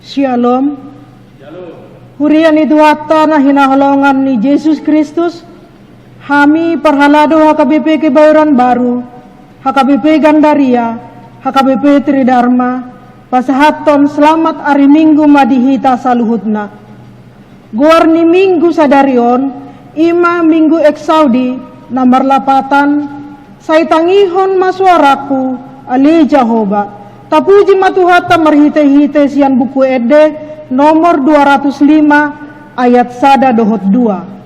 Shalom. Hurian itu hatta na hinahalongan ni Yesus Kristus. Hami perhalado HKBP Kebayoran Baru, HKBP Gandaria, HKBP Tridharma, pasahaton selamat hari Minggu madihita saluhutna. Guarni Minggu sadarion, ima Minggu eksaudi, namar lapatan, say tangihon masuaraku, ali Jehovah. Tapuji matuhata marhite-hite sian buku ede, nomor 205, ayat 1-2.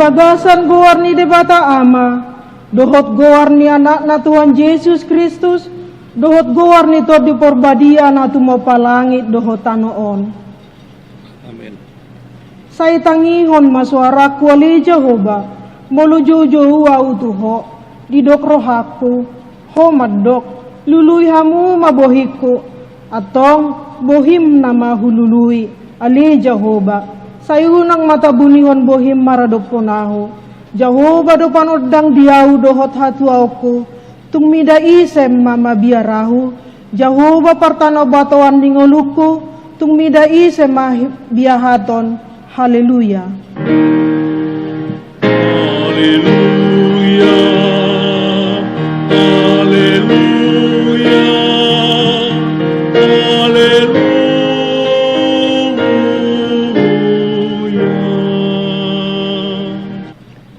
Bagasan gowarni debata ama, dohot gowarni anak na Tuhan Yesus Kristus, dohot gowarni to di porbadia na tumopalangit dohot tanoon. Amin. Say tangihon masuara kuali Jehovah, molujujo wa utuho, didok rohaku, ho madok, lului hamu mabohiku, atong bohim nama hulului, ali Jehovah. Sayunang mata bunihon bohim maradok ponaho. Jehovah do panodang diau dohot hatuauku. Tung mida isem mama biarahu. Jehovah partano batoan dingoluku. Tung mida isem biahaton. Haleluya. Haleluya. Haleluya. Haleluya.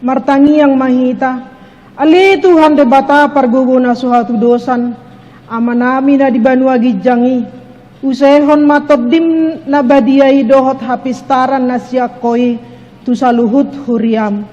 Martangi yang mahita, ali Tuhan debata parguguna suhatu dosan, amanami na di banua gijangi, usehon matoddim na badiai dohot hapistaran na siakoi, tusaluhut huriam,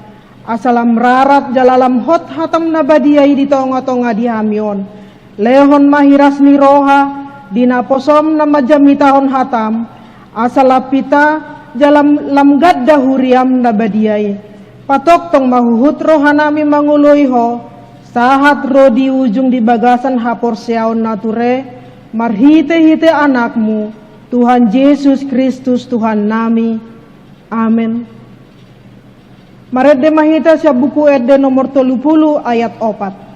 asalam rarat jalalam hot hatam na badiai di tonga-tonga di hamion, lehon mahiras ni roha, dinaposom na majamitahon hatam, asalapita jalam lamgadda huriam na badiai. Patok tong mahuhut rohanami manguloy ho, sahat ro di ujung di bagasan hapor siaon nature, marhite-hite anakmu, Tuhan Yesus Kristus Tuhan nami. Amin. Maredde mahita siya buku ede nomor 30 ayat 4.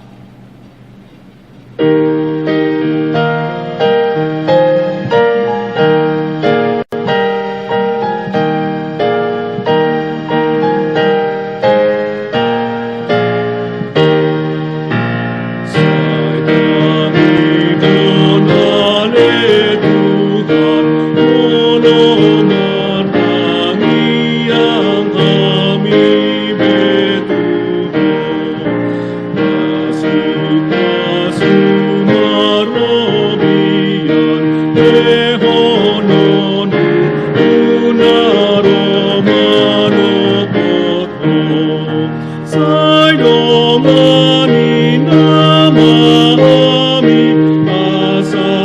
Sayomani namami asa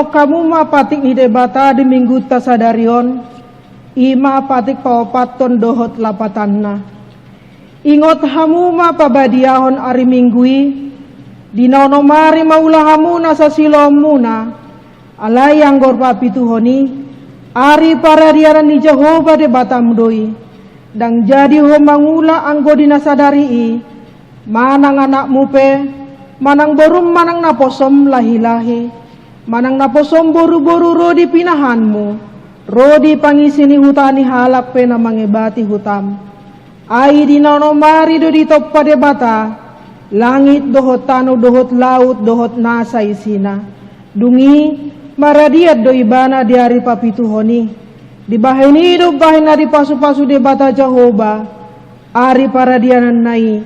Inok kamu ma patik ni debata di minggu tasadarion, ima patik pawapaton dohot lapatanna. Ingot hamu ma pabadiahon ari minggui, dinonomari maula hamu nasa silomuna, alay anggor papituhoni, ari para diaran ni Jehova debata mudoi, dang jadi ho mangula anggo dinasadari manang anak mupe, manang borum manang naposom lahi-lahi, manang naposom boru-boru rodi pinahanmu, rodi pangisini hutani halak pena mangebati hutam. Ai dinonomari do ditop pada bata, langit dohot tanu dohot laut dohot nasa isina. Dungi maradiat do ibana di hari papituhoni, di bahini do bahina di pasu-pasu de bata Jehova, ari para dianan nai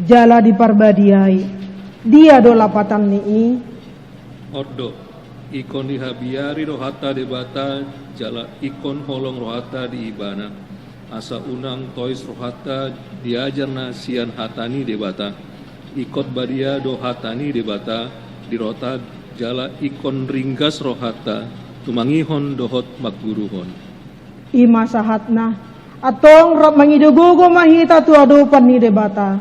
jala di parbadiai. Dia do lapatan nii. Ordo, ikon dihabiari rohata debata, jala ikon holong rohata di ibana. Asa unang tois rohata diajarna sian hatani debata. Ikot badia do hatani debata, dirota jala ikon ringgas rohata, tumangihon dohot magguruhon. Ima sahatna, atong rap mangidugugo mahita tu adupan ni debata.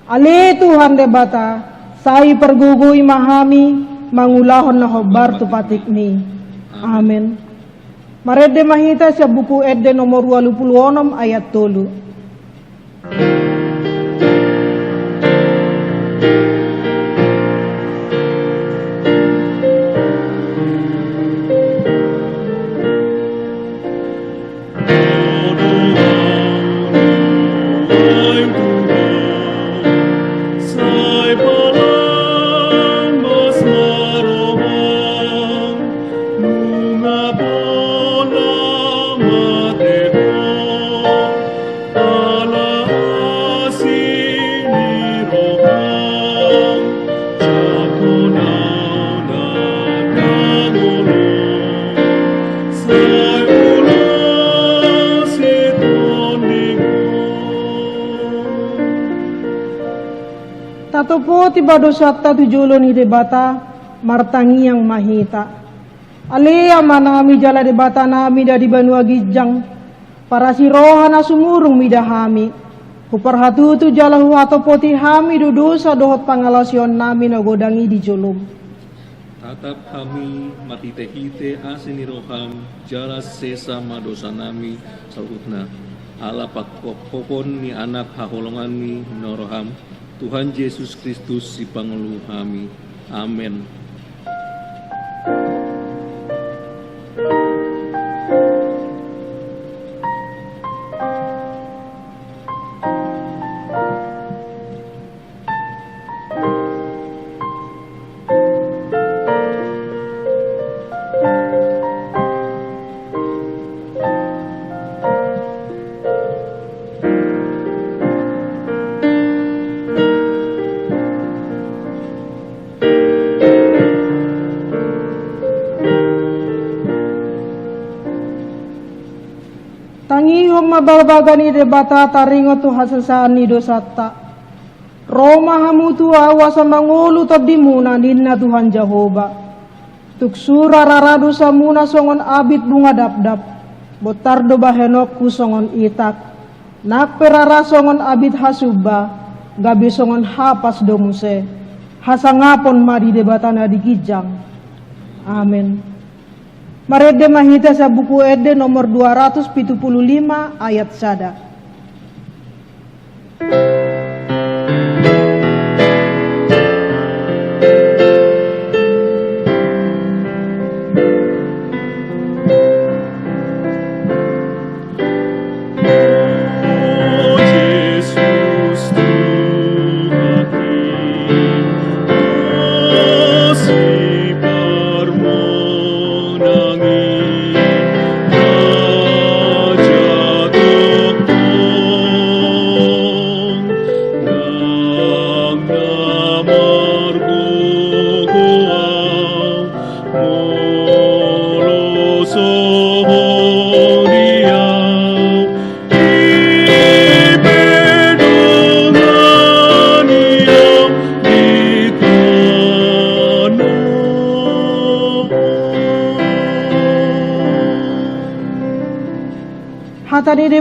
Ali Tuhan debata, sai pergugu imahami, mangulahon na hobar tu patikni. Amen. Marede mahita sa buku Ede nomor 26 ayat 3. Tatopo tiba dosata tujulo ni debata martangi yang mahita. Alea manami jala debata nami dari Banua Gijang, para siroha na sumurung midahami. Kuparhatutu jala huato poti hami dudosa dohot pangalasion nami na godangi di jolom. Tatap kami matite-hite asini roham, jala sesa madosa nami salutna. Ala pakpokon ni anak haholongan mi noroham. Tuhan Yesus Kristus si pangeluh kami. Amin. Tangihom mababagani debata taringo tu hasasani dosata. Roma hamutu awasa mangulu tabdimuna ninna Tuhan Jehova. Tuksura raradu samuna songon abit bunga dapdap. Botardo bahenok kusongon itak. Nakperara songon abit hasuba. Gabi songon hapas domuse. Hasangapon madi debatana di Gijang. Amin. Marede mahita sa buku Ede nomor 275 ayat sada. Raja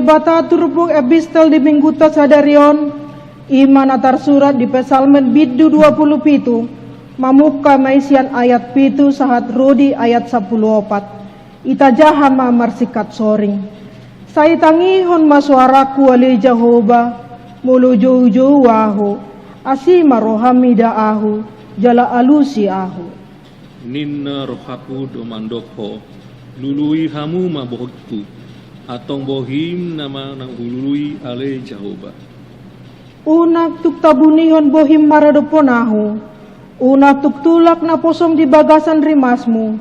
debata turupuk epistel di mingguta sadarion iman atar surat di pesalmen biddu 27 mamuka maisian ayat pitu sahat rodi ayat 14 itajahama marsikat soring sai tangihon masuaraku ale Jehovah mulu jauh-jauh ahu asima rohamida ahu jala alusi ahu ninna rohaku domandoko lului hamu mabohku atong bohim nama nang hulului ale Jehovah unak tuk tabunihon bohim maradoponahu unak tuk tulak na posom di bagasan rimasmu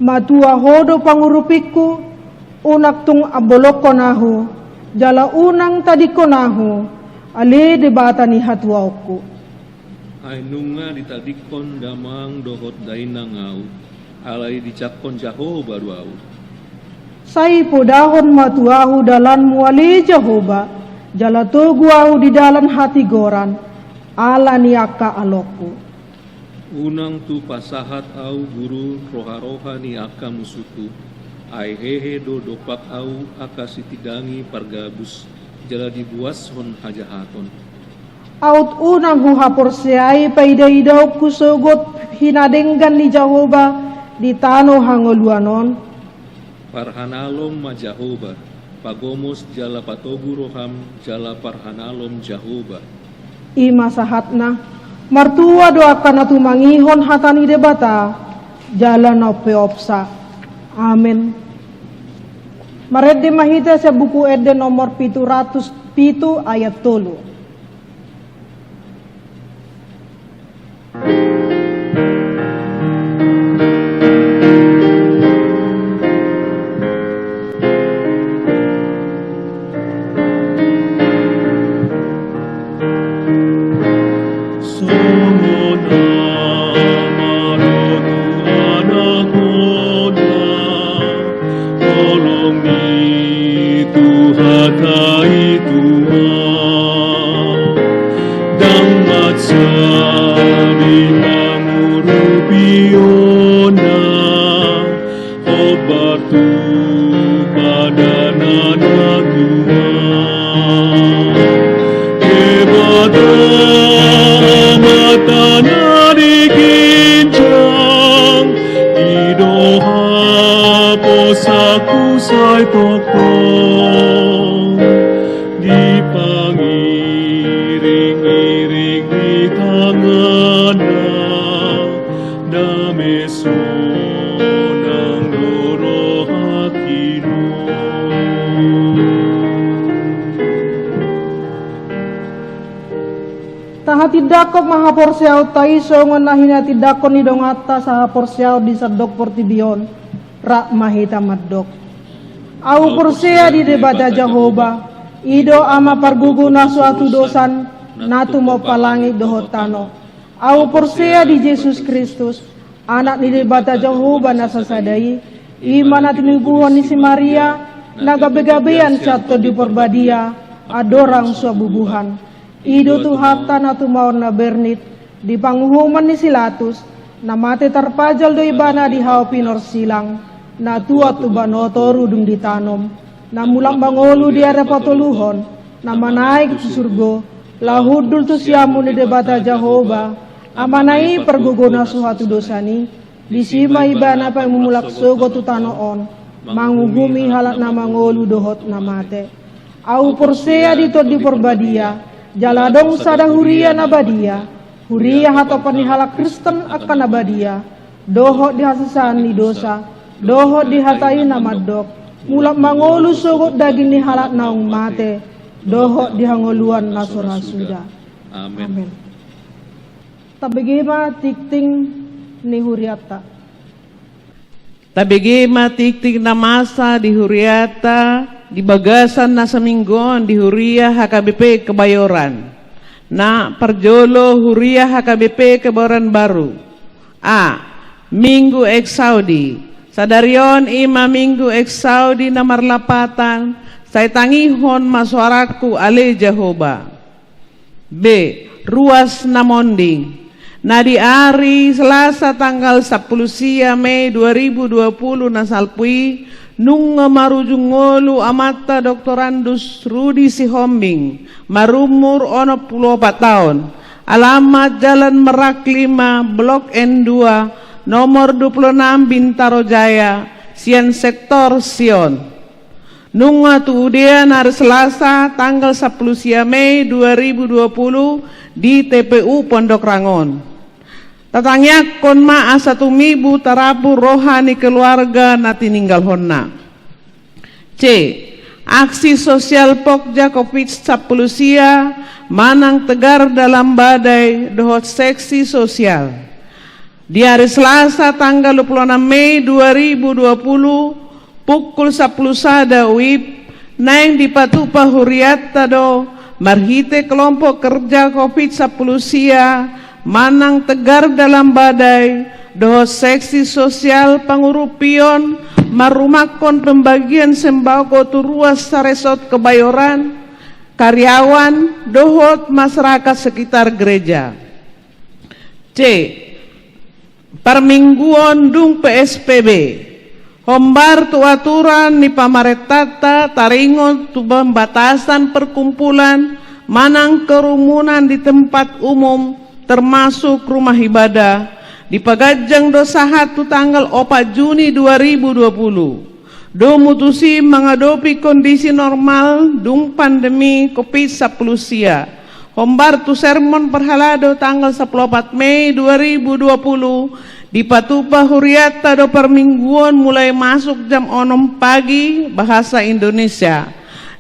matua hodo pangurupikku unak tung abolokonahu jala unang tadikonahu ale debata ni hatuauku ay nunga ditadikon damang dohot dainang au alay dicakon Jehovah duau sai podahon matuahu dalan muali Jehovah jala toguahu di dalan hati goran ala niaka aloku unang tu pasahat au guru roha-roha ni aka musuku ay hehe do dopak au aka sitidangi pargabus jala dibuas hon hajahaton out unang huhaporseai paida-idau kusogot hinadenggan ni Jehovah di tano hangoluanon parhanalom ma Jehovah pagomos jala patogu roham jala parhanalom Jehovah ima sahatna martua doakan atu mangihon hatani debata jala no peopsa amin maredde mahita sa buku ede nomor 707 ayat 3 Tidakop mahaporsiaw taiso ngonahina tidakon ni dongata sa porsiaw di sadok portibion rak mahita maddok au porsea di debata Jehovah ido ama parguguna suatu dosan natu mo palangi dohotano au porsea di Yesus Kristus anak ni debata Jehovah nasasadai iman at tinubuhan ni si Maria nagabegabean sato di porbadia adorang suabubuhan ido tu hata na tumawar na bernit di panguhuman ni Silatus na mate tarpajal do ibana di hao pinor silang na tua tu banoto rudung ditanom na mulang bangolu di are patuluhon na manaik tu surgo lahudul tu siamu ni debata Jehovah amanai perguguna suhatu dosani di sima ibana pa mumulak sogo tu tanoon manguhumi halat na mangolu dohot na mate au porsea dito di porbadia jaladong sada huria nabadia huria hatopan ni halak Kristen akan nabadia doho dihasasan ni dosa doho dihatai namadok mulak mangolu sogot daging ni halak naung mate doho dihangoluan nasura suda amin tabigima tikting ni huriata tabigima tikting na masa di huriata di bagasan na saminggon di Huria HKBP Kebayoran na perjolo Huria HKBP Kebayoran Baru a Minggu Ek Saudi sadarion ima Minggu Ek Saudi na marlapatan say tangihon masuaraku ale Jehovah b ruas na monding na di hari Selasa tanggal 10 Mei 2020 na salpui nung marujung ngolu amata doktorandus Rudi Sihombing, marumur 64 tahun, alamat Jalan Merak 5, Blok N2, nomor 26 Bintaro Jaya, Sian Sektor Sion. Nunga tuudian hari Selasa tanggal 10 Mei 2020 di TPU Pondok Rangon. Tatangyak kon ma asa tumibu tarapu rohani keluarga na tininggal honna. C. Aksi sosial Pokja COVID-19 manang tegar dalam badai dohot seksi sosial. Di hari Selasa tanggal 26 Mei 2020 pukul 10 sada WIB naing di Patupa Huriatta do marhite kelompok kerja COVID-19 manang tegar dalam badai doh seksi sosial pangurupion marumakon pembagian sembako turuas saresot Kebayoran karyawan dohot masyarakat sekitar gereja. C. Permingguan dung PSBB hombar tu aturan ni pamaretata taringon tu pembatasan perkumpulan manang kerumunan di tempat umum termasuk rumah ibadah di Pagajang Dosahat tu tanggal 4 Juni 2020 do mutusi menghadapi kondisi normal dung pandemi COVID-19 hombar tu sermon perhalado tanggal 14 Mei 2020 di Patupa Huriatta do permingguan mulai masuk jam 6 pagi bahasa Indonesia,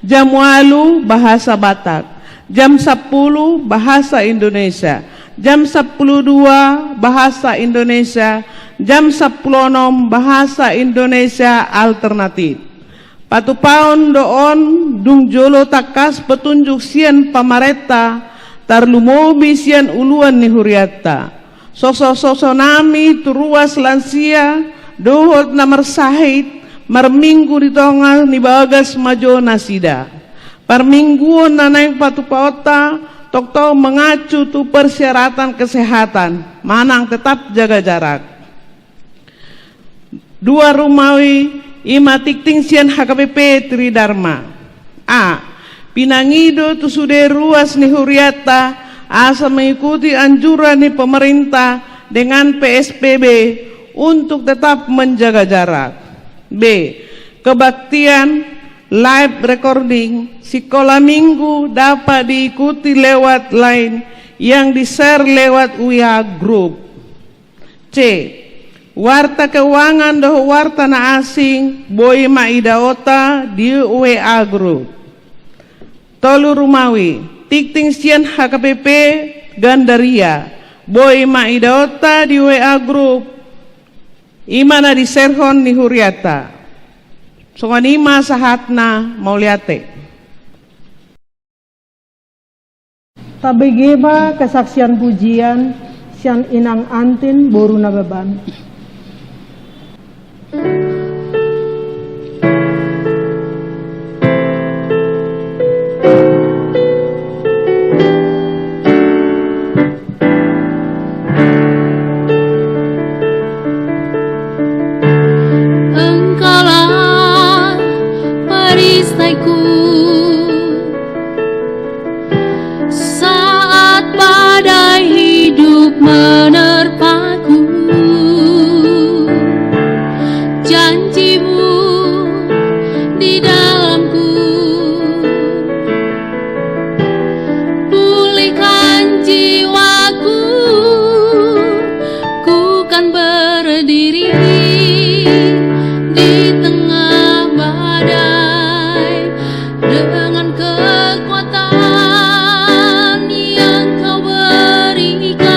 jam 8 bahasa Batak, jam 10 bahasa Indonesia, jam 10.02 bahasa Indonesia, jam 10.06 bahasa Indonesia alternatif. Patupaon doon dung jolo takas petunjuk sian pamareta tarlumobi sian uluan ni Huriatta. Sosok-sosok nami turuas lansia dohot namar sahid marminggu di tongal ni bagas majo nasida. Permingguan nanaing patupaota Tokto mengacu tu persyaratan kesehatan, manang tetap jaga jarak. 2 Rumawi ima tikting sian HKBP Tridharma. A. Pinangido tu sude ruas ni Huriatta asa mengikuti anjuran ni pemerintah dengan PSBB untuk tetap menjaga jarak. B. Kebaktian live recording sekolah minggu dapat diikuti lewat line yang di-share lewat WA group. C. Warta keuangan doh warta na asing boi maidaota di WA group. 3 Rumawi tikting sian HKBP Gandaria boi maidaota di WA group imana di-sharehon ni Huriatta. Songanima sahatna mauliate. Tabegeba kesaksian pujian sian inang antin boru na beban. Saat badai hidup menerpaku, janjimu di dalamku, pulihkan jiwaku, ku kan berdiri di tengah badai dengan kekuatan yang kau berikan.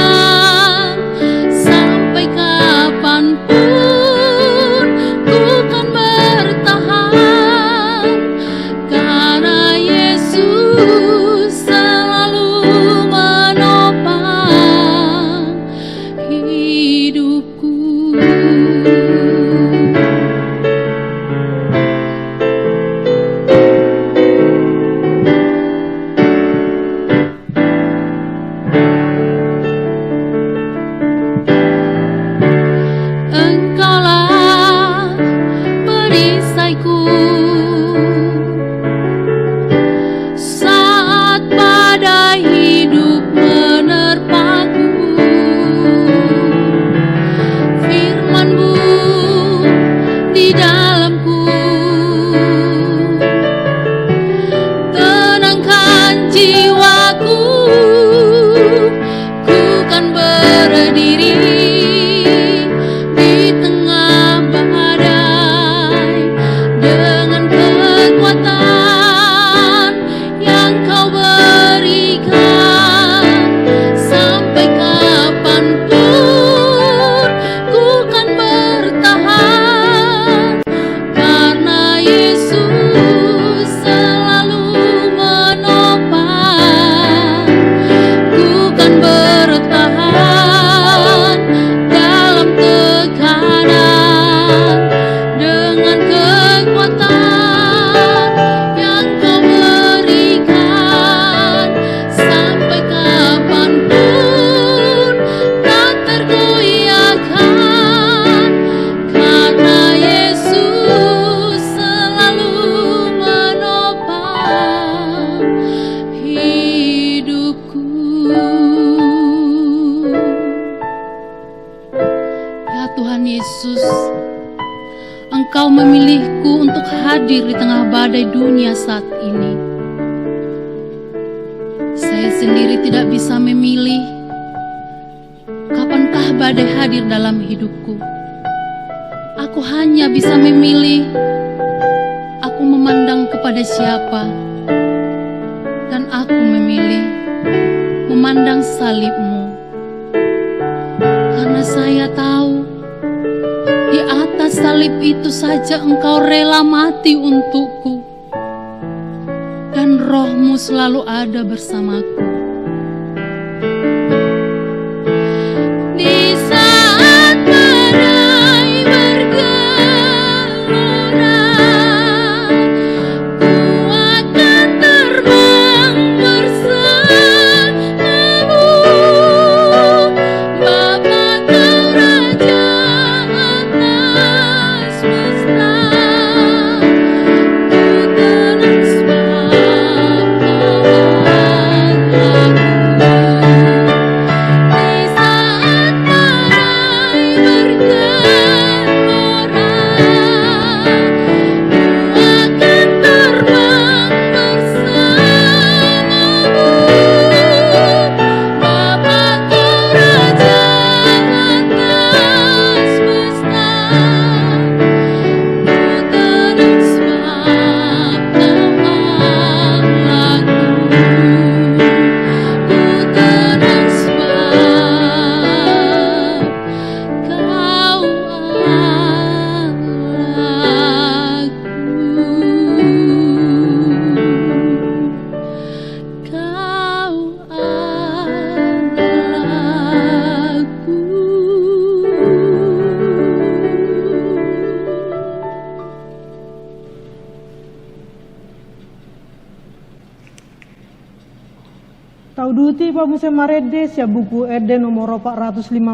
Engkau memilihku untuk hadir di tengah badai dunia saat ini. Saya sendiri tidak bisa memilih kapankah badai hadir dalam hidupku. Aku hanya bisa memilih aku memandang kepada siapa, dan aku memilih memandang salib-Mu. Karena saya tahu di atas salib itu saja Engkau rela mati untukku, dan Roh-Mu selalu ada bersamaku. Di saat badai bergelora, ku akan terbang bersamamu. Bapa, Kau Raja atas semesta, ku tenang sebab di saat badai bergelora, ku akan terbang bersamamu. Bapa, Kau Raja atas semesta, ku tenang sebab Kau Allahku. Ku tenang sebab Kau Allahku. Kau Tauduti pamuse maredes ya buku Ede nomor 452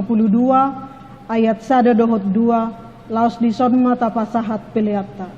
ayat 1 dohot 2 laos dison mata pasahat peleata.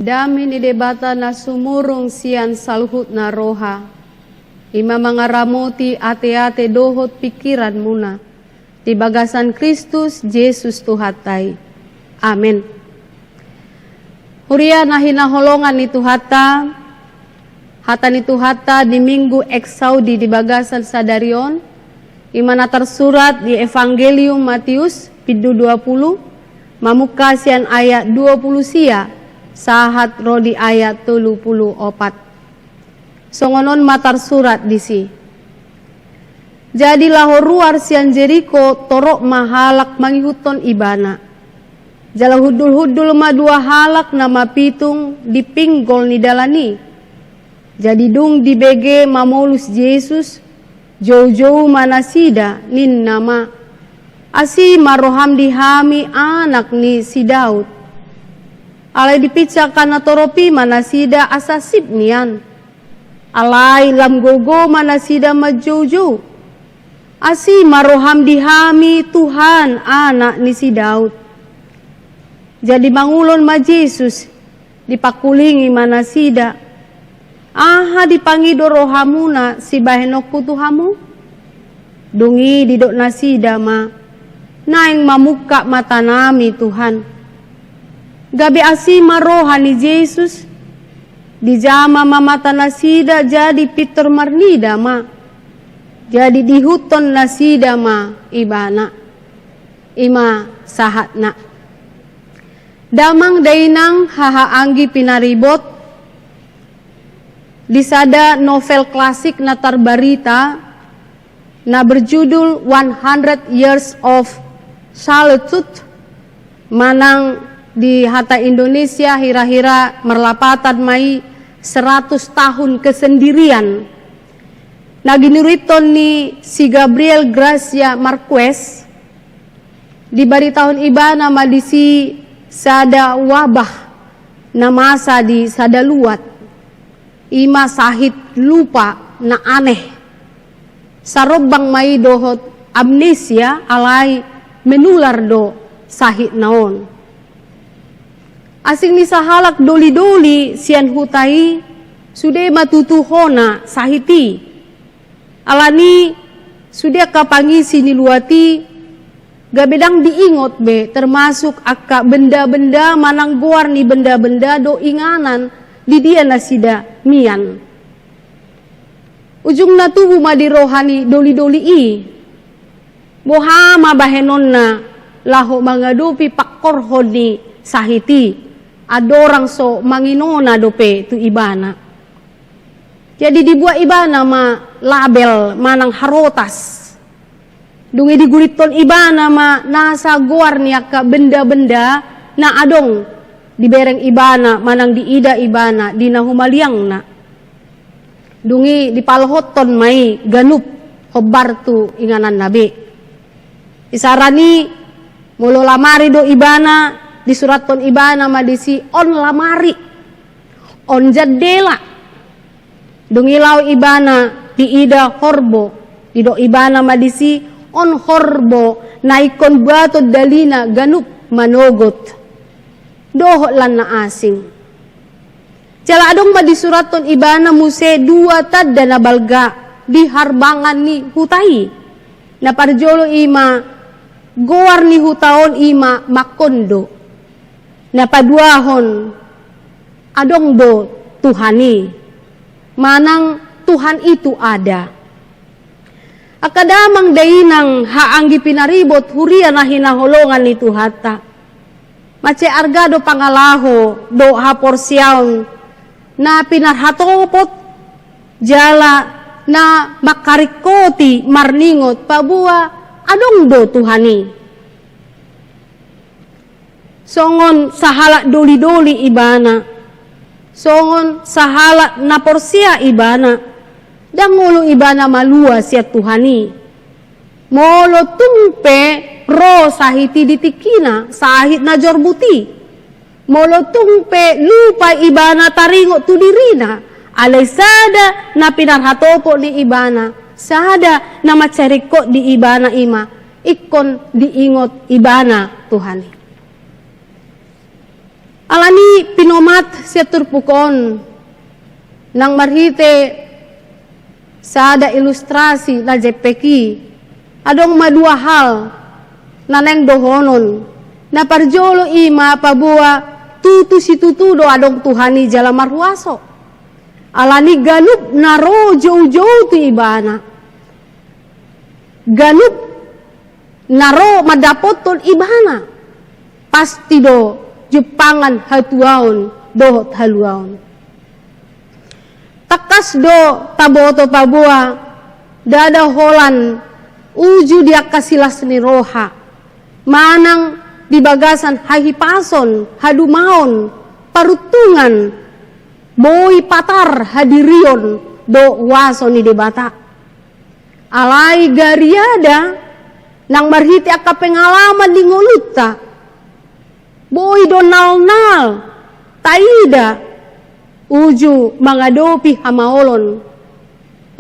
Dami ni debata na sumurong siyan salhut na roha. Ima mga ramuti ate-ate dohot pikiran muna. Ti bagasan Kristus Jesus tuhatay. Amen. Huria na hinaholongan ni tuhata. Hata ni tuhata di minggu eksaudi di bagasan sa darion. Imana tersurat di Evangelium Matius pidu 20 mamukasian ayat 20 sia sahat rodi ayat 34. Songonon matar surat disi. Jadi lahoruar sian Jeriko torok mahalak mangihuton ibana. Jala hudul-hudul ma dua halak nama pitung dipinggol ni dalani. Jadi dung di BG mamolus Yesus jauh-jauh manasida nin nama. Asi maroham dihami anak ni si Daud. Alai dipicak kana toropi manasida asasip nian. Alai lam gogo manasida majauh-jauh. Asi maroham dihami Tuhan anak ni si Daud. Jadi mangulon ma Yesus dipakulingi manasida. Aha dipangido rohamuna si bahenokku tuhamu. Dungi didok nasida ma. Naing mamuka mata nami Tuhan. Gabi asi marohani Yesus. Di jama mamata nasida jadi Peter marnida ma. Jadi dihuton nasida ma ibana. Ima sahatna. Damang dainang haha anggi pinaribot. Disada novel klasik na terbarita na berjudul 100 Years of Solitude. Manang di hata Indonesia hira-hira merlapatan mai 100 tahun kesendirian. Naginuriton ni si Gabriel Gracia Marquez di bari tahun ibana madisi sada wabah na masa di sada luat. Ima sahit lupa na aneh. Sarobang mai dohot amnesia alai menular do sahit naon. Asing ni sahalak doli-doli sian hutai sudah matutuhona sahiti. Alani sudah kapangisi niluati gabedang diingot be termasuk akka benda-benda manang guar ni benda-benda do inganan di dia nasida mian. Ujung na tubuh madi rohani doli-doli i. Bohama bahenon na laho mangadupi pakkorhon ni sahiti. Adorang so manginona dope tu ibana. Jadi dibuat ibana ma label manang harotas. Dungi diguriton ibana ma nasa guar niaka benda-benda na adong dibereng ibana manang diida ibana dina humaliang na. Dungi dipalhoton mai ganup hobar tu inganan nabi. Isarani mulo lamari do ibana di suraton ibana madisi on lamari on jadela. Dungilaw ibana diida horbo dido ibana madisi on horbo naikon bato dalina ganup manogot doho lan na asing. Jala adong madisuraton ibana muse dua tadda na balga di harbangan ni hutai na parjolo ima goar ni hutaon ima makondo na paduahon adong do Tuhani manang Tuhan itu ada. Akadamang dainang haanggi pinaribot huria na hinaholongan ni Tuhata. Mace argado pangalaho do haporsiaon na pinarhatopot jala na makarikoti marningot pabua adong do Tuhani. Songon sahala doli-doli ibana. Songon sahala na porsia ibana. Dangulo ibana malua siya Tuhani. Molo tumpe ro sahiti ditikina sahit na jorbuti. Molo tumpe lupa ibana taringo tudirina. Alay sada na pinarhatopo ni ibana. Sada na macarikot di ibana ima. Ikon diingot ibana Tuhani. Alani pinomat siya turpukon nang marhite sada ilustrasi na jepeki adong madua hal naneng dohonon na parjolo ima pabua tutu si tutudo adong Tuhani jala marhuaso alani ganup na ro jauh-jauh tu ibana ganup naro madapotol ibana pasti do jupangan hatuaon dohot haluaon. Takas do taboto pabua dada holan uju dia kasilas ni roha manang di bagasan hahipason hadumaon parutungan moi patar hadirion do waso ni debata alai gariada nang marhiti aka pengalaman di ngoluta boy do nal taida uju mangadopi hamaolon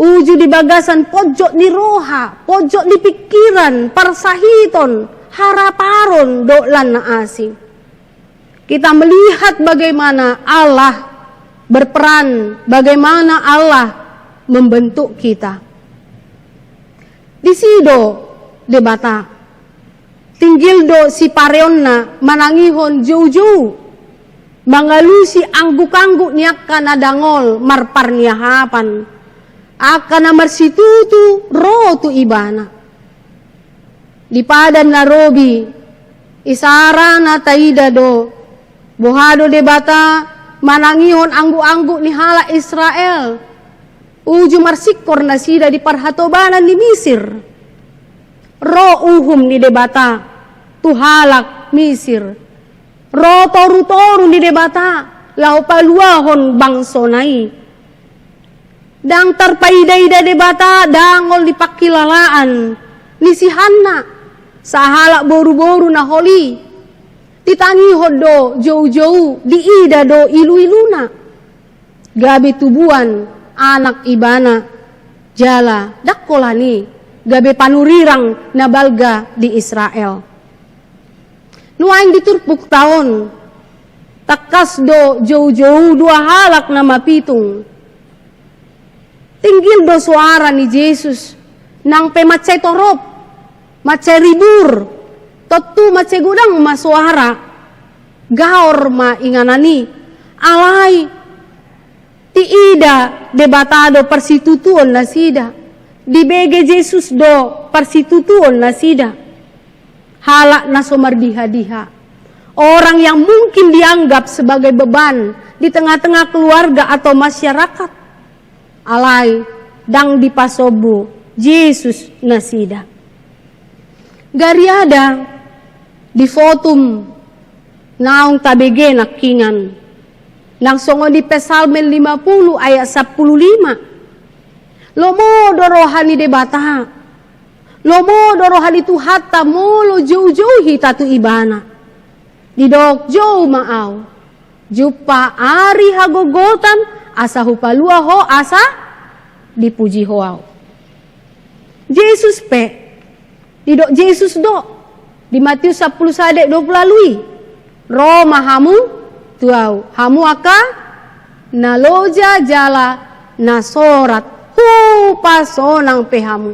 uju di bagasan pojok ni roha pojok di pikiran parsahiton haraparon do lan na asing. Kita melihat bagaimana Allah berperan, bagaimana Allah membentuk kita. Di sido debata tinggil do si pareonna manangihon jauh-jauh mangalusi angguk-angguk niakka nadangol marpar niahapan akana marsitutu rotu ibana di padan narobi isara na taida do bohado debata manangihon angguk-angguk ni hala Israel uju marsikor na sida di parhatobanan ni Misir ro uhum ni debata tuhalak Misir ro toru-toru ni debata lau paluahon bangsonai dang tarpaida-ida debata dangol di pakilalaan ni si Hanna sahalak boru-boru na holi ditangihon do jauh-jauh di ida do ilu-iluna gabe tubuan anak ibana jala dakkolani gabe panurirang na balga di Israel nuaing diturpuk taon takas do jauh-jauh dua halak na mapitung tinggil do suara ni Jesus nang pemacay torop macay ribur totu macay gudang masuara gaor ma inganani alay ti ida debatado persitutuon na sida di bege Jesus do persitutuon na sida halak na somardiha-diha orang yang mungkin dianggap sebagai beban di tengah-tengah keluarga atau masyarakat alay dang dipasobu Jesus na sida gariada di fotum naong tabege nakingan nang songo di Psalm 50 ayat 15 lomo dorohani debata lomo dorohani tu hatta molo jauh-jauh hitatu ibana didok jauh maaw jupa ari hagogotan asa hupalua ho asa dipuji hoaw Jesus pe didok Jesus do di Matius 10 sadek 20 lalui Roma hamu tuau hamu aka naloja jala nasorat hu pasonang pehamu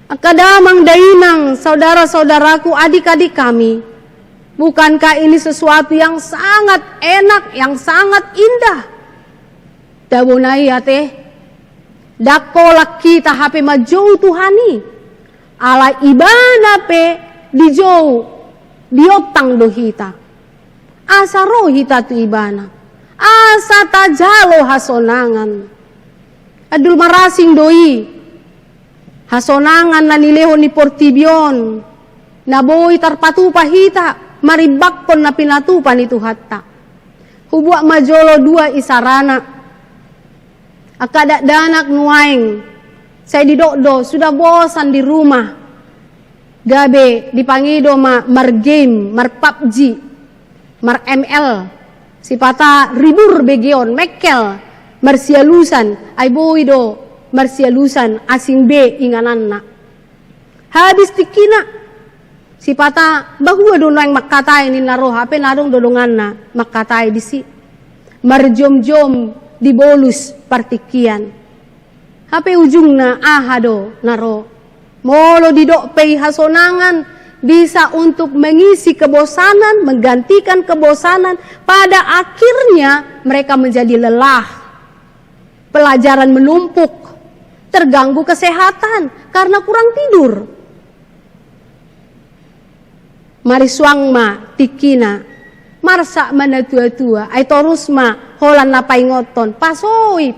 akadamang dainang saudara-saudaraku adik-adik kami bukankah ini sesuatu yang sangat enak yang sangat indah dabunai ate dakolak kita hape majou Tuhani ala ibana pe di jauh diotang do hita asa roh hita tu ibana asa tajalo hasonangan adul marasing doi hasonangan na nilehon ni portibion na boy tarpatupa hita maribakpon na pinatupan itu hatta hubua majolo dua isarana akadak danak nuaing saya didokdo sudah bosan di rumah gabe dipangido mar game mar PUBG mar ML sipata ribur begeon mekel marsialusan ay boido marsialusan asing be ingananna habis tikina sipata bahua do nang makatay ni naro hape narong dodonganna makatay disi marjom-jom di bolus partikian hape ujungna ahado naro molo didok pei hasonangan bisa untuk mengisi kebosanan menggantikan kebosanan pada akhirnya mereka menjadi lelah pelajaran menumpuk terganggu kesehatan karena kurang tidur. Mari suang ma tikina, marsa mana tua-tua, ay torus ma holan na paingoton, pasoi,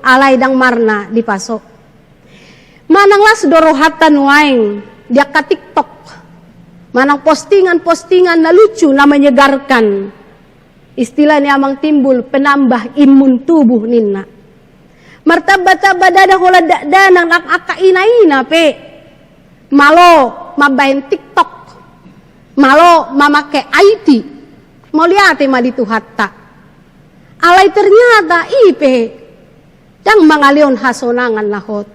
alay dang marna di pasok. Mananglas dorohatan waing, dia ka TikTok. Manang postingan-postingan na lucu na menyegarkan. Istilahnya amang timbul penambah imun tubuh ninna. Martaba-taba dada hola danang aka-ina-ina pe. Malo mabahin TikTok. Malo mamake IT. Mau liate ma ditu hatta. Alay ternyata ipe. Dang mangalion hasonangan lahot.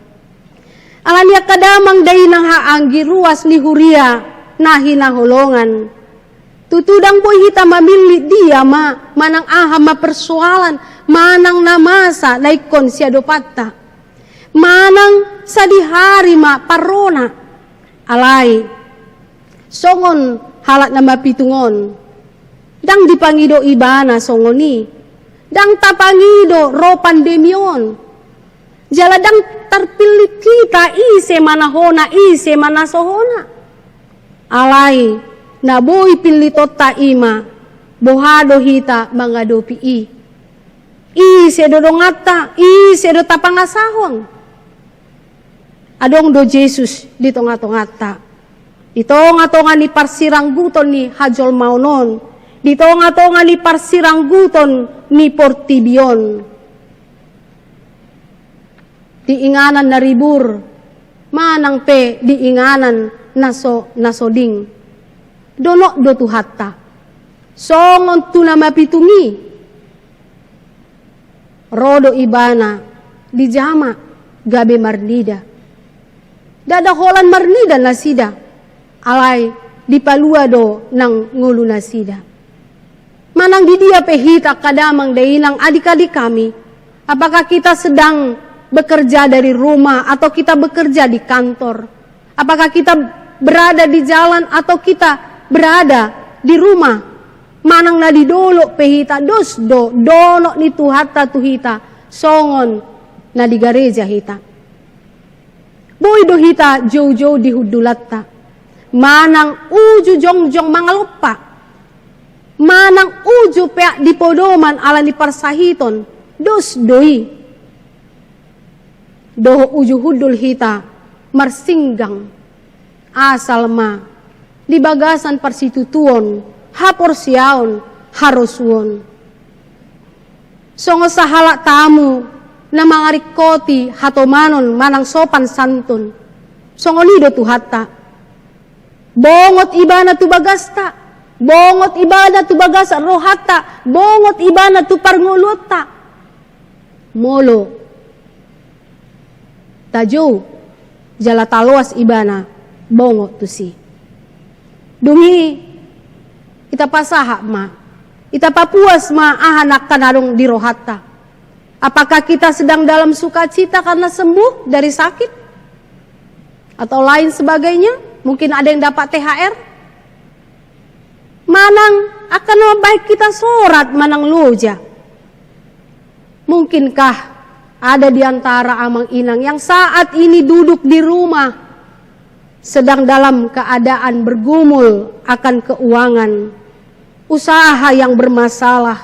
Alania kadamang day nang haanggi ruas ni huria nahi na holongan. Tutudang boy hita mamili dia manang aha persoalan, manang namasa laikon siya dopata. Manang sa dihari parona. Alay, songon halat na mapitungon. Dang dipangido ibana songoni. Dang tapangido ro pandemyon. Jaladang terpilih kita ise manahona, ise manasohona. Alay, naboy pilitot ta ima, bohado hita mga dopi ise do dongata, ise do tapangasahon. Adong do Jesus dito nga-ngata. Dito nga ni parsirangguton ni Hajol Maunon. Dito nga ni parsirangguton ni Portibion. Diinganan na ribur, manang pe diinganan nasoding. Dono do tuhatta. Songon tu na mapitungi. Rodo ibana di jama gabe marnida. Dada holan marnida nasida. Alay di palua do nang ngulu nasida. Manang di dia pehita kadamang dainang adik-adik kami. Apakah kita sedang bekerja dari rumah atau kita bekerja di kantor? Apakah kita berada di jalan atau kita berada di rumah? Manang na di dolo pehita dosdo dono ni tuhata tuhita songon na di gareja hita. Boy do hita jow-jow di hudulatta. Manang uju jongjong mangalopa. Manang uju pea di podoman ala ni parsahiton dosdoi. Doho uju hudul hita marsinggang asal ma di bagasan parsitutuon hapor siaon harosuon. Songo sahala tamu na mga rikoti hatomanon manang sopan santun. Songo lido tuhata. Bongot ibana tu bagasta. Bongot ibana tu bagasa rohata. Bongot ibana tu parngulota. Molo tajo jala taloas ibana bongo tusi. Dungi ita pasaha ma, ita papuas ma ahanak kanarong di rohata. Apakah kita sedang dalam sukacita karena sembuh dari sakit atau lain sebagainya? Mungkin ada yang dapat THR. Manang akan baik kita sorat manang loja. Mungkinkah ada di antara amang inang yang saat ini duduk di rumah sedang dalam keadaan bergumul akan keuangan, usaha yang bermasalah,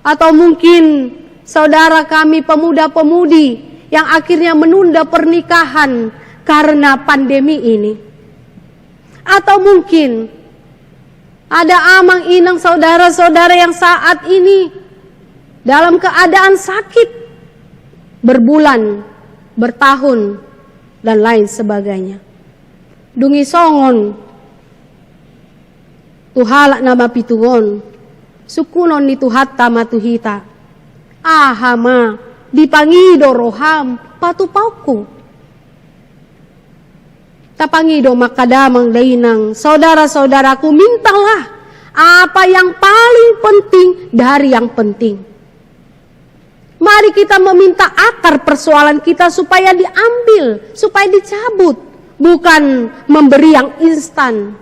atau mungkin saudara kami pemuda-pemudi yang akhirnya menunda pernikahan karena pandemi ini. Atau mungkin ada amang inang saudara-saudara yang saat ini dalam keadaan sakit berbulan, bertahun, dan lain sebagainya. Dungi songon, tuhalak nama pitungon, sukunon ni tuhatta matuhita, ahama, dipangido roham, patupauku. Tapangido makadamang dainang, saudara-saudaraku mintalah apa yang paling penting dari yang penting. Mari kita meminta akar persoalan kita supaya diambil, supaya dicabut, bukan memberi yang instan.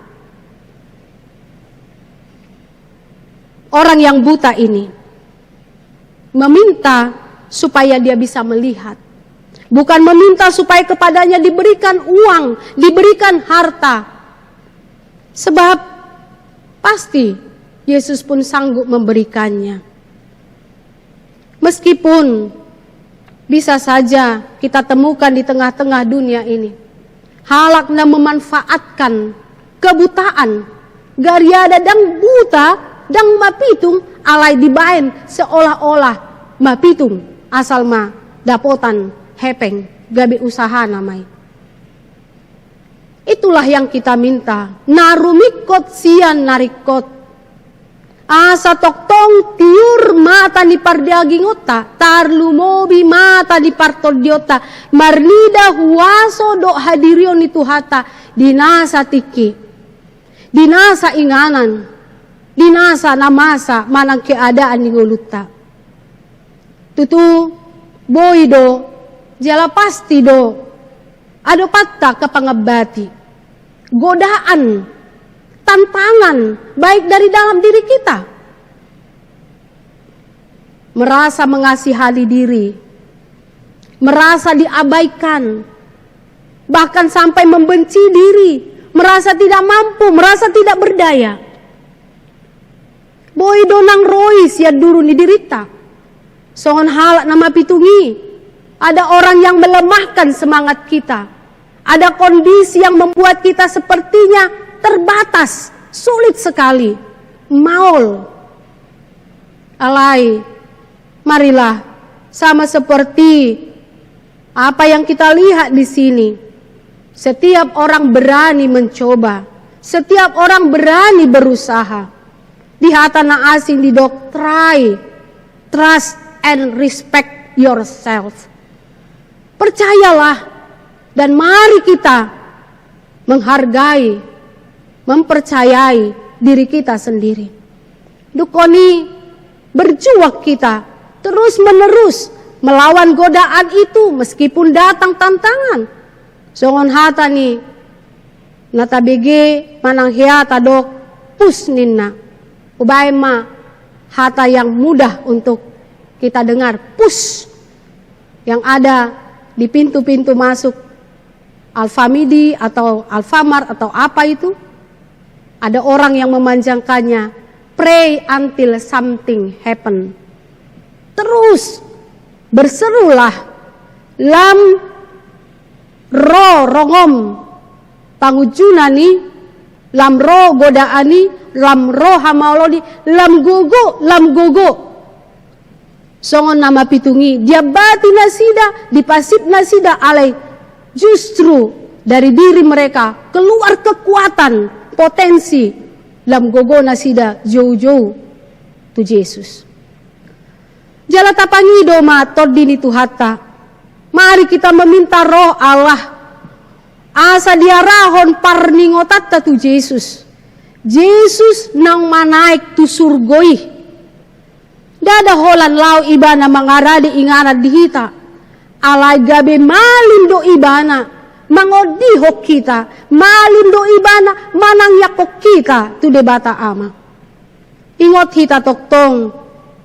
Orang yang buta ini meminta supaya dia bisa melihat. Bukan meminta supaya kepadanya diberikan uang, diberikan harta. Sebab pasti Yesus pun sanggup memberikannya. Meskipun bisa saja kita temukan di tengah-tengah dunia ini halakna memanfaatkan kebutaan, gariada dang buta, dang mapitung alai dibaen seolah-olah mapitung asal ma dapotan hepeng gabe usaha namai. Itulah yang kita minta. Narumikot sian narikot. Asa toktong tiur mata ni pardiagingota, tarlumobi mata di partodiota, marnida huaso do hadirio ni tuhata, dinasa tiki, dinasa inganan, dinasa namasa manang keadaan ni nguluta. Tutu boy do, jala pasti do, ado patta kapangabati, godaan, tantangan baik dari dalam diri kita. Merasa mengasihani diri, merasa diabaikan, bahkan sampai membenci diri, merasa tidak mampu, merasa tidak berdaya. Boy donang rois ya duru ni dirita. Songon halak nama pitungi. Ada orang yang melemahkan semangat kita. Ada kondisi yang membuat kita sepertinya terbatas, sulit sekali. Maul. Alai, marilah sama seperti apa yang kita lihat di sini. Setiap orang berani mencoba, setiap orang berani berusaha. Di hatana asing didok try, trust and respect yourself. Percayalah dan mari kita menghargai, mempercayai diri kita sendiri. Dukoni berjuang kita terus menerus melawan godaan itu meskipun datang tantangan. Songon hata ni natabege manang hiata dok pusninna. Ubay ma hata yang mudah untuk kita dengar, pus yang ada di pintu-pintu masuk Alfamidi atau Alfamart atau apa itu. Ada orang yang memanjangkannya, pray until something happen. Terus berserulah, lam ro rongom pangujunani, lam ro godaani, lam ro hamaulodi, lam gogo. Songon nama pitungi, dia bati nasida, dipasip nasida alai. Justru dari diri mereka keluar kekuatan, potensi. Lam gogo nasida jauh-jauh tu Yesus. Jala tapangido ma tordini tuhata. Mari kita meminta roh Allah. Asa diarahon parningotatta tu Yesus. Yesus nang manaik tu surgoi. Dada holan lau ibana mangaradi ingana dihita. Alai gabe malindo ibana. Mangodihok kita. Malindo ibana manang yakok kita. Tu debata ama. Ingot hita toktong.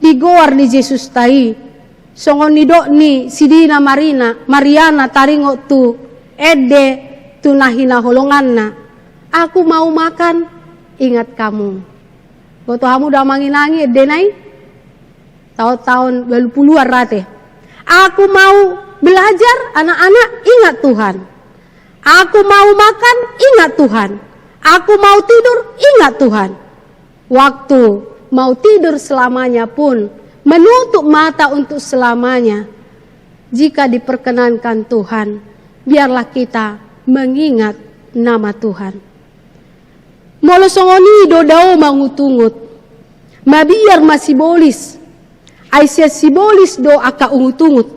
Digoar ni Yesus tai. Songon nidok ni sidina Mariana taringo tu. Ede tu nahina holongan na. Aku mau makan. Ingat kamu. Goto hamu dah manginangi denai. Tahun-tahun 20-an rate. Aku mau belajar, anak-anak ingat Tuhan. Aku mau makan, ingat Tuhan. Aku mau tidur, ingat Tuhan. Waktu mau tidur selamanya pun menutup mata untuk selamanya. Jika diperkenankan Tuhan, biarlah kita mengingat nama Tuhan. Molosongoni dodao mangutungut. Mabiar masih bolis. Aisyah sibolis do aka ungutungut.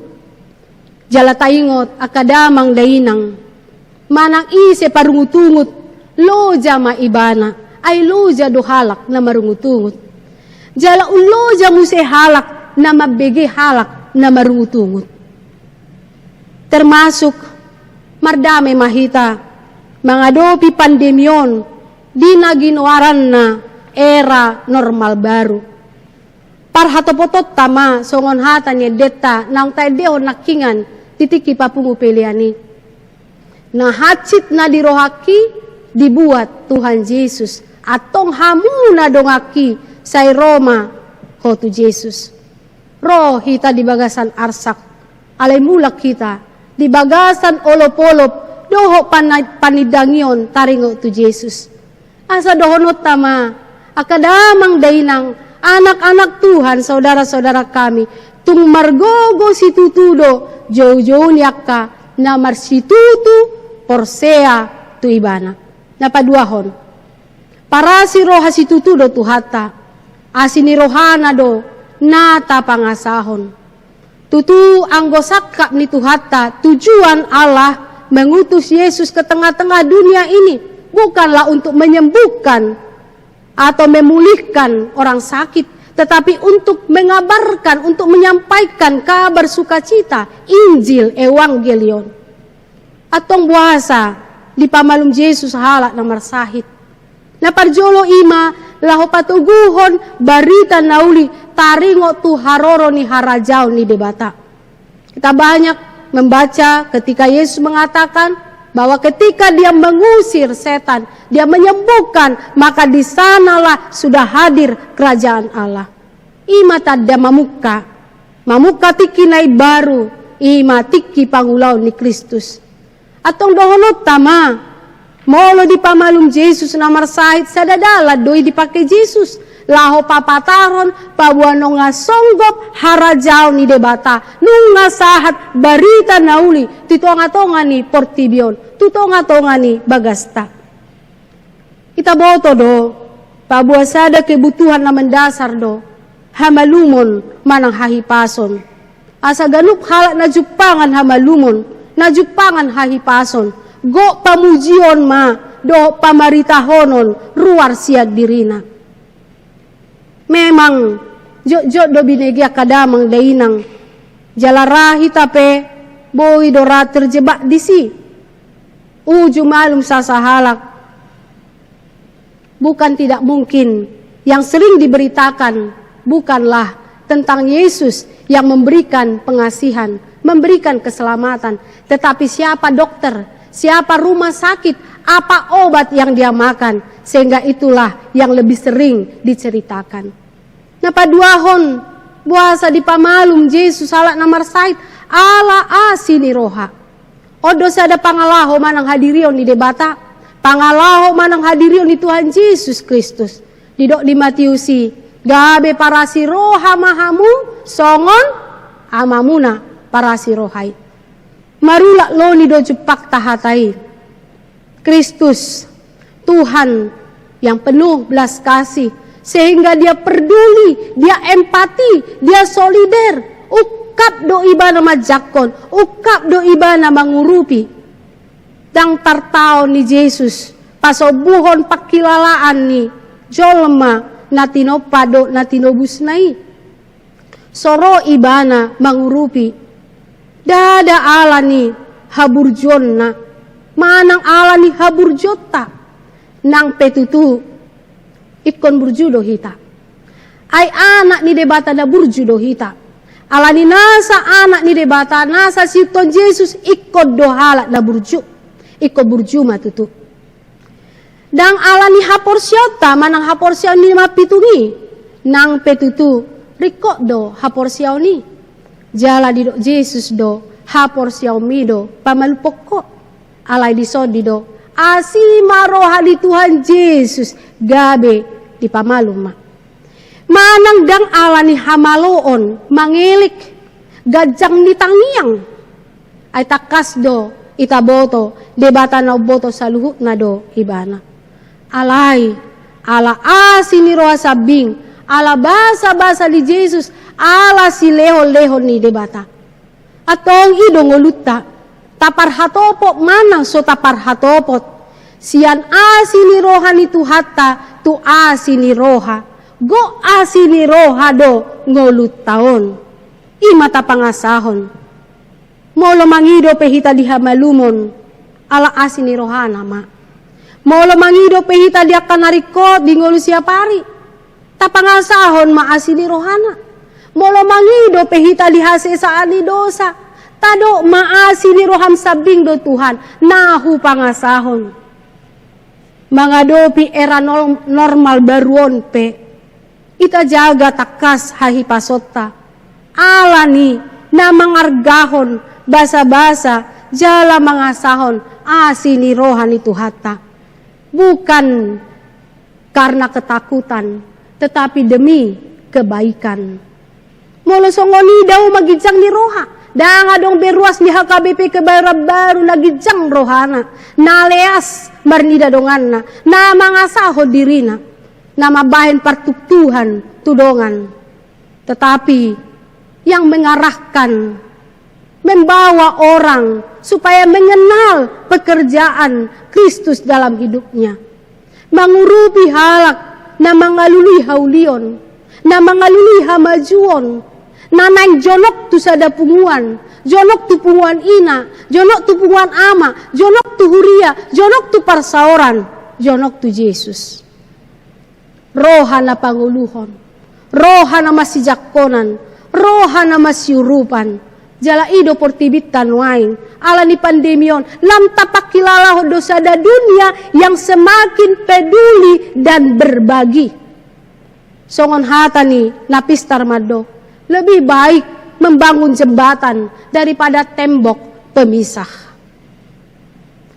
Jala taingot aka damang dainang. Manang ise parungutungut. Loja ma ibana. Ay loja do halak na marungutungut. Jala uloja muse halak na mabege halak na marungutungut. Termasuk mardame mahita. Mga dopi pandemyon. Di na ginawaran na era normal baru. Parhatopotot tama songon hata ni deta nang tayo nakingan titiki papungu peliani. Nah hacit na dirohaki dibuat Tuhan Yesus. Atong hamu na dongaki say Roma ho tu Yesus. Roh hita di bagasan arsak. Alay mulak kita di bagasan olop-olop doho panidangyon taringo tu Yesus. Asa dohonot tama akadamang dainang anak-anak Tuhan, saudara-saudara kami, tung margogo si tutudo jauh-jauh niaka na marsitutu porsea tu ibana. Napaduahon. Para si roha si tutudo tu hata, asini rohana do nata pangasahon. Tutu anggosakap ni tu hata, tujuan Allah mengutus Yesus ke tengah-tengah dunia ini bukanlah untuk menyembuhkan atau memulihkan orang sakit, tetapi untuk mengabarkan, untuk menyampaikan kabar sukacita, Injil, Evangelion. Atong buasa di pamalum Yesus halak na marsahit. Na parjolo ima laho patuguhon barita nauli taringo tu haroro ni harajao ni debata. Kita banyak membaca ketika Yesus mengatakan bahwa ketika dia mengusir setan, dia menyembuhkan, maka di sanalah sudah hadir kerajaan Allah. Ima tada mamuka tiki nai baru, ima tiki pangulau ni Kristus. Atong dohonot tama, molo di pamalum Yesus namar sahit sadadala doi dipakai Yesus. Laho papataron pabuano nga songgop harajao ni debata nung nga sahat barita nauli titonga-tonga ni portibion tutonga-tonga ni bagasta. Kita boto do pabuasada kebutuhan na mendasar do hamalumon manang hahipason asa ganup halak na jupangan hamalumon na jupangan hahipason go pamujion ma do pamaritahonon ruar siad dirina. Memang jok do binegi akadamang dainang jalarahi tape boi dora terjebak di si uju malum sasahalak. Bukan tidak mungkin yang sering diberitakan bukanlah tentang Yesus yang memberikan pengasihan, memberikan keselamatan, tetapi siapa dokter, siapa rumah sakit, apa obat yang dia makan, sehingga itulah yang lebih sering diceritakan. Nah paduahon buasa di pamalum Yesus salak namar sait ala asini roha. Odo sada pangalaho manang hadirion di debata, pangalaho manang hadirion di Tuhan Yesus Kristus. Didok di Matiusi, gabe parasi roha mahamu songon amamuna parasi rohai. Marulak lo ni do jepak tahatai. Kristus, Tuhan yang penuh belas kasih, sehingga dia peduli, dia empati, dia solider. Ukap do ibana majakon, ukap do ibana mangurupi. Dang tartao ni Yesus, pasobuhon pakilalaan ni jolma natino pado natino busnai. Soro ibana mangurupi. Dada ala ni haburjonna. Manang ala ni haburjota nang petutu ikon burjudo hita ay anak ni debata na burjudo hita ala ni nasa anak ni debata nasa siton Yesus ikon dohala na burju ikon burju matutu dang ala ni haporsiota manang haporsiaw ni mapitungi nang petutu rikok do haporsiaw ni jala di do Yesus do haporsiaw mi do pamalupoko alay di sodido asima roha di Tuhan Yesus gabe di pamaluma manang dang ala ni hamaloon mangilik gajang ni tangiang ay takas do itaboto debata na boto sa luhut na do ibana alay ala asini roha sabing ala basa-basa di Yesus ala si leho-leho ni debata atong idong uluta tapar hatopot manang so tapar hatopot sian asini roha ni tuhata tu asini roha go asini roha do ngolut taon imata pangasahon molo mangido pehita di hamalumon ala asini roha nama molo mangido pehita dia kanariko di ngolu siapari tapangasahon ma asini rohana molo mangido pehita di hase saani dosa kado maasi ni roham sabing do Tuhan, nahu pangasahon. Mangadopi era normal baruon pe, ita jaga takas hahi pasota. Alani na mangargahon, basa-basa, jala mangasahon, asi ni rohan itu hata. Bukan karena ketakutan, tetapi demi kebaikan. Molo songoni daw magijang ni roha. Danga dong beruas ni HKBP kebayar baru nagijang rohana. Naleas marnida donganna. Na mangasahon dirina. Na mabahin partuktuhan tudongan. Tetapi yang mengarahkan, membawa orang supaya mengenal pekerjaan Kristus dalam hidupnya. Mengurupi halak na mangalului haulion, na mangalului hamajuon, na naing jonok tu sada punguan, jonok tu punguan ina, jonok tu punguan ama, jonok tu huria, jonok tu parsaoran, jonok tu Yesus. Roha na panguluhon, roha na masijakkonan, roha na masiurupan, jala ido portibitan waing, ala ni pandemion, lam tapak kilala dosa da dunia yang semakin peduli dan berbagi. Songon hata ni napistar mado, lebih baik membangun jembatan daripada tembok pemisah.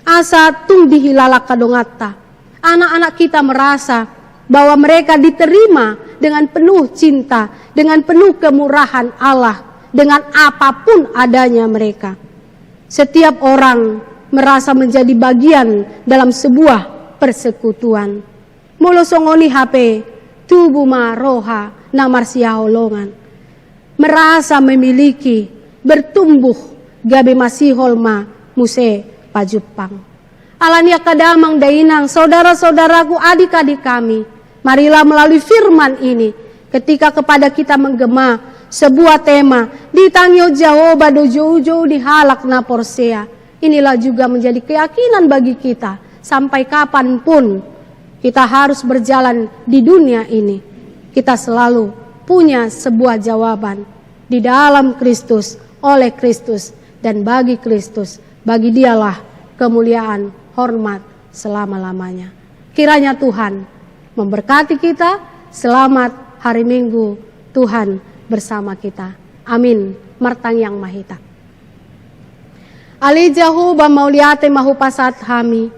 Asa tung dihilalak kadongata, anak-anak kita merasa bahwa mereka diterima dengan penuh cinta, dengan penuh kemurahan Allah, dengan apapun adanya mereka. Setiap orang merasa menjadi bagian dalam sebuah persekutuan. Mulu songoni HP, tubuh ma roha namar siaholongan. Merasa memiliki, bertumbuh, gabe masih holma muse pajupang. Alania kadamang dainang, saudara-saudaraku, adik-adik kami, marilah melalui firman ini, ketika kepada kita menggema sebuah tema, ditangyo Jehovah dojo-ujo dihalak na porsea. Inilah juga menjadi keyakinan bagi kita, sampai kapanpun kita harus berjalan di dunia ini. Kita selalu punya sebuah jawaban di dalam Kristus, oleh Kristus, dan bagi Kristus. Bagi dialah kemuliaan, hormat selama-lamanya. Kiranya Tuhan memberkati kita. Selamat hari Minggu, Tuhan bersama kita. Amin. Martang yang mahita. Ali Jehovah mauliate mahupasat hami.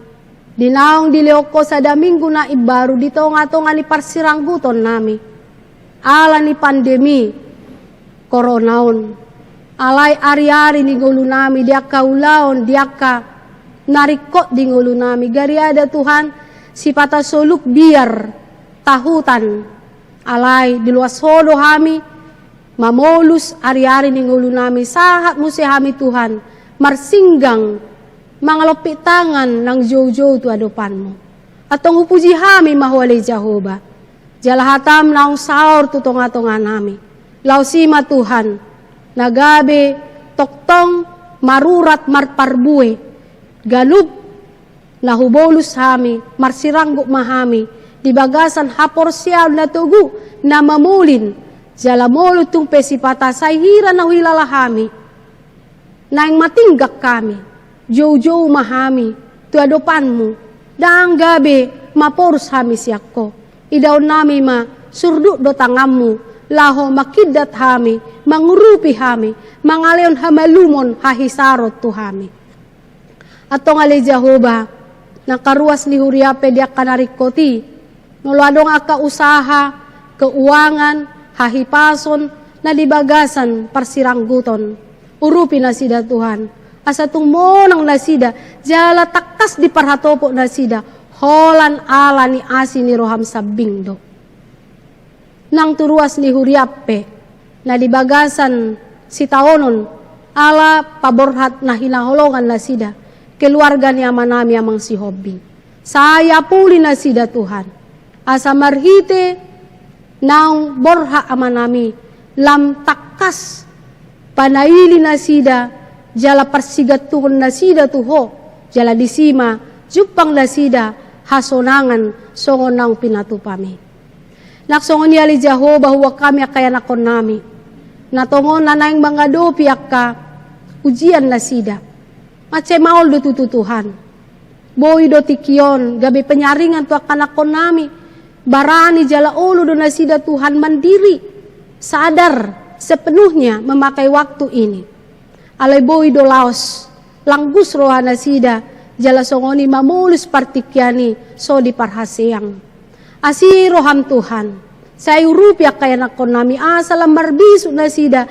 Dinaong dilioko sada minggu na ibaru ditonga-tonga ni parsirangguton nami. Ala ni pandemi koronaon. Alay ari-ari ni ngulu nami, diaka ulaon, diaka narikot di ngulu nami. Gari ada Tuhan, si pata soluk biar tahutan. Alay di luas hodo hami, mamolus ari-ari ni ngulu nami. Sahat musi hami Tuhan, marsinggang, mangalopit tangan ng jojo tu adopanmu. Atong upuji hami mahwalay Jehovah. Jalahatam naong saor tu tonga-tonga nami. Lausima Tuhan, nagabe toktong marurat marparbue galub nahubolus hami marsiranggo mahami di bagasan haporsial na tugu na mamulin jalamolo tung pesipata sayhira na hilalahami naing matinggak kami jojo mahami tu adopanmu daang gabe maporus hami siyakko idaw nami ma surdu do tangammu laho makidat hami, mangurupi hami, mangaleon hamalumon hahisarot tu hami. Atong ali Jehovah, nakaruas ni huriape diak kanarikoti, nuladong aka usaha, keuangan, hahipason, na dibagasan parsirangguton. Urupi na sida Tuhan, asa tung monang na sida, jala takas di parhatopo na sida, holan ala ni asi ni roham sabingdo. Nang turuas ni huriape na dibagasan si taonon ala paborhat na hinaholongan na sida keluarga ni amanami amang si Hobby. Saya puli na sida Tuhan. Asa marhite naong borha amanami lam takas panaili na sida jala parsigat tuhon na sida tuho jala disima jupang na sida hasonangan songon nang pinatupami. Naksongon ni ali Jehovah huwag kami akayanakon nami. Natongon na naing mga dopi akka ujian na sida. Macam maul do tutu Tuhan. Boy do tikion, gabi penyaringan tu akan akon nami. Barani jala ulu do nasida Tuhan mandiri. Sadar sepenuhnya memakai waktu ini. Alay boy do laos, langgus rohana sida, jala songoni mamulus partikiani, so di parhaseang. Asi roham Tuhan, saya rupiah kaya nakon nami asalam marbisu nasida,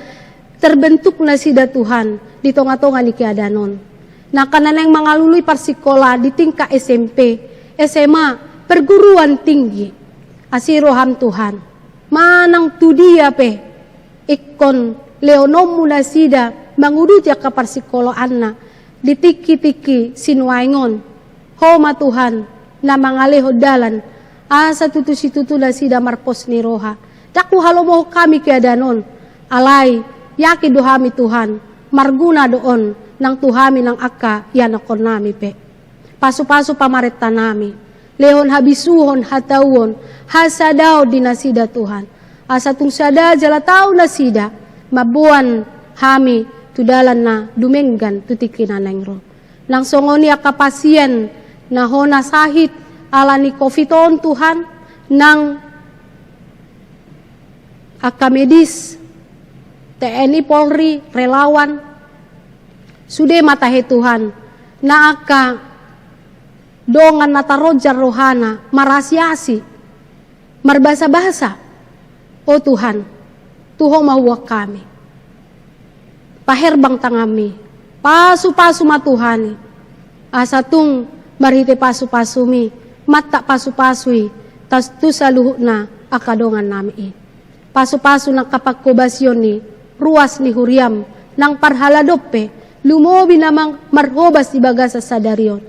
terbentuk nasida Tuhan, di tonga-tonga ni kiadanon. Nah karena yang mengalului persikola di tingkat SMP, SMA, perguruan tinggi. Asi roham Tuhan, manang tu dia pe, ikon leonomu nasida, mangudut ya ke persikolo anna, di tiki-tiki sinuaingon. Homa Tuhan, na mangaleho dalan, asa tutu-situtu nasida marpos ni roha. Daku halomoh kami keadanon, alay, yaki dohami Tuhan, marguna doon, nang tuhami nang akka yanakon nami pe. Pasu-pasu pamareta nami. Lehon habisuhon hatawon hasadaw dinasida Tuhan. Asa tung sada jala tau nasida mabuan hami tudalan na dumenggan tutikina nengro. Nang songoni akka pasien na hona sahit alani covidon Tuhan nang akka medis TNI Polri relawan sudah matahe Tuhan, na aka dongan mata rojar rohana, marasiasi, marbasa-basa. O Tuhan, Tuho mahuwa kami. Paherbang tangami, pasu-pasu matuhani. Asa tung marite pasu-pasumi, mata pasu-pasui, tas tu saluhuk na akadongan nami. Pasu-pasu na kapagkubasyon ni, ruas ni huriam, nang parhaladope, lumobi namang marhobas di baga sa sadarion.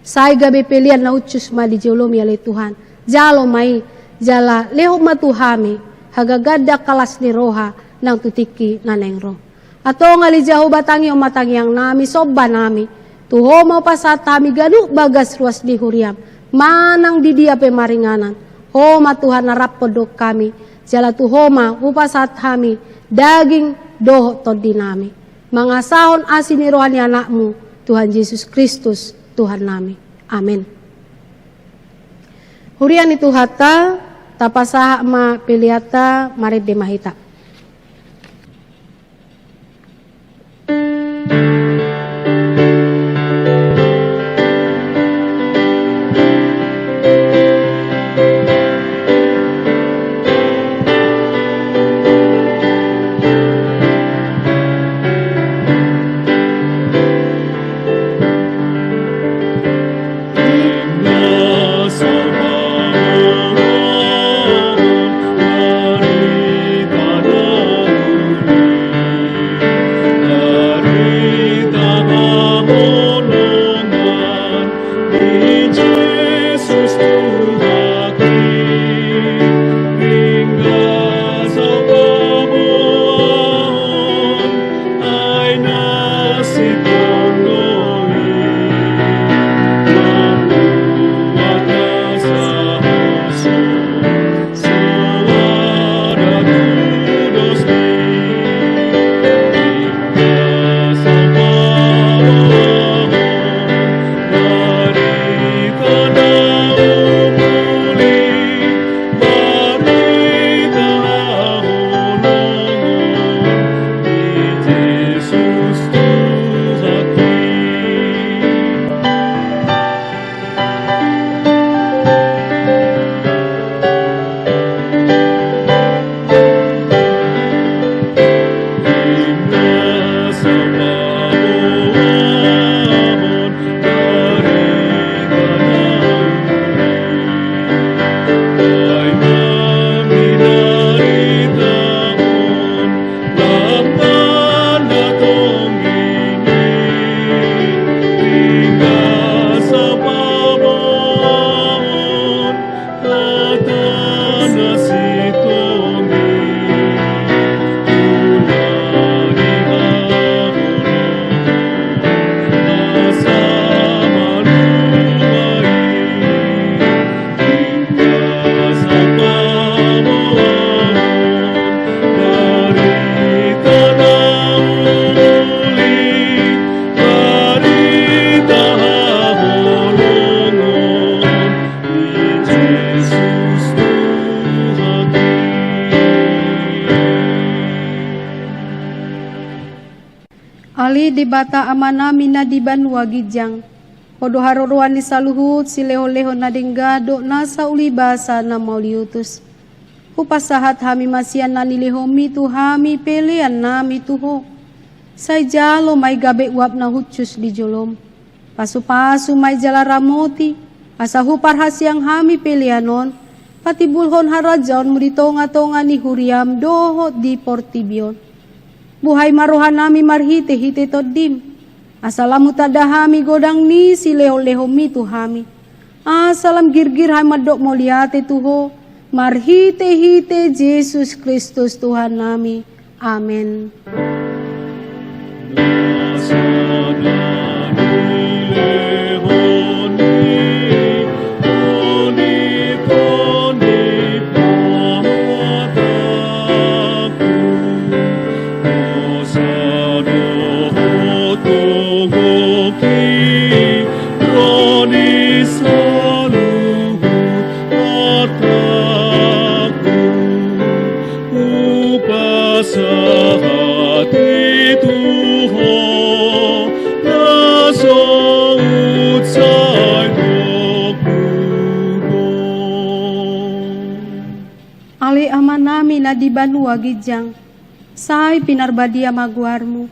Say gabi pilihan na utsus ma di jolomi alay Tuhan. Jalo may jala leho matuhami hagagada kalas ni roha ng tutiki na nengro. Ato nga li Jaho batangi o matangyang nami soba nami. Tuho mo pa sa tami ganu bagas ruas di huriam. Manang di dia pe maringanan. Ho matuhan na rapodok kami. Jala tuho ma upa sa tami daging doho to di nami. Mga sahon asin ni rohani anakmu, Tuhan Yesus Kristus, Tuhan nami. Amin. Hurian itu hata, tapasaha ma piliata, marit de mahita. Ali debata amanami na di banua gijang. Odo haroruan ni saluhut si leho-leho na denggado nasa ulibasa na mauliutus. Upasahat hami masian na nilihomi tu hami pelean nami tuho. Say jalo may gabe uap na hutsus di jolom. Pasu-pasu may jala ramoti. Asa hupar hasyang hami peleanon. Pati bulhon harajon mo di tonga-tonga ni huriam dohot di portibion. Buhay maruhan nami marhite-hite todim. Asalamu tadahami godang ni si leho-leho mi tuhami. Asalam girgir hai madok moliate tuho. Marhite-hite Yesus Kristus Tuhan nami. Amen. Ali amanami na di banua gijang, say pinarbadia maguarmu,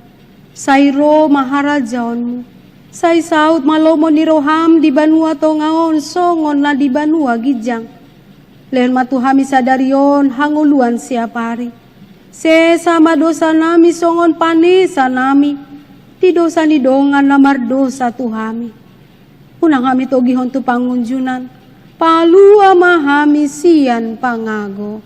say ro maharajaonmu, say saut malomo ni roham di banua tongaon songon na di banua gijang. Lehen matuhami sadarion hanguluan siapari. Se sama dosa nami songon panesa nami, ti dosa ni dongan namar dosa tuhami. Unang kami togihon tu pangunjunan, palu amahami sian pangago.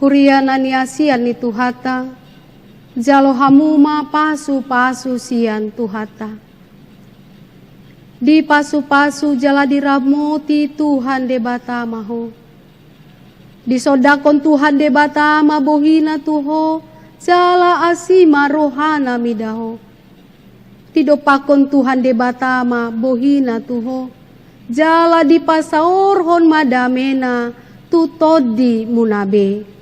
Huriana ni asian ni tuhata, jalo hamuma pasu-pasu sian tuhata. Di pasu-pasu jala diramoti Tuhan debata maho. Di sodakon Tuhan debata mabohina tuho, jala asima rohana midaho. Tidopakon Tuhan debata mabohina tuho, jala di pasaorhon madamena tutodi munabe.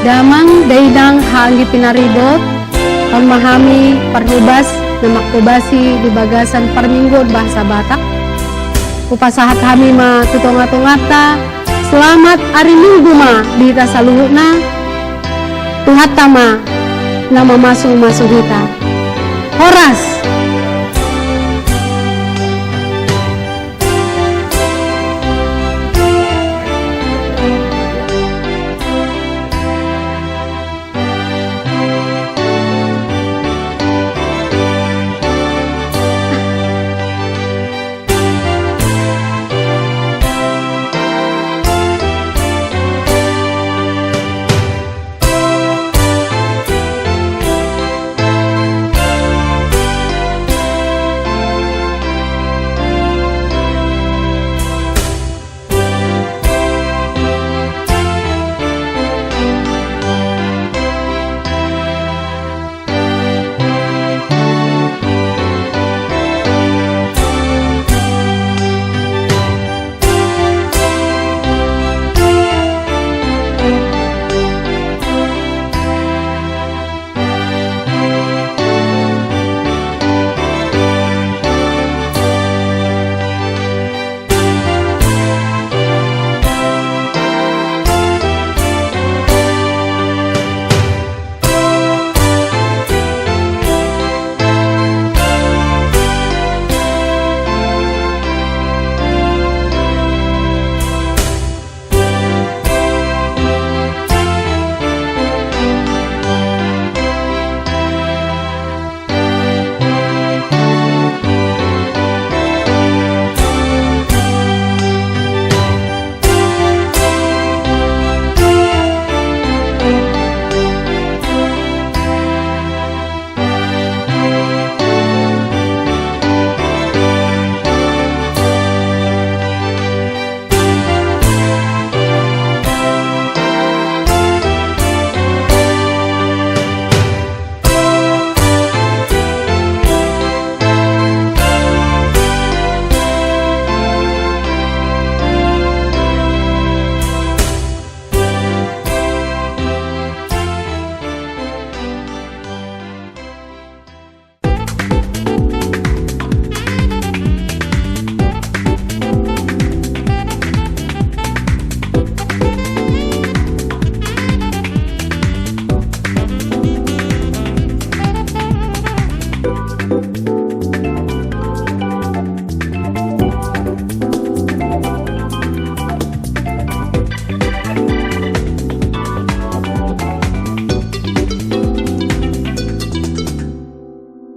Damang daidang hangi pinaribot, on mahami parhubas na maktubasi di bagasan parminggod bahasa Batak. Upasahat kami ma tutonga-tongata, selamat hari Minggu ma di tasaluhut na, tuhat tama na mamasung-masung hita. Horas!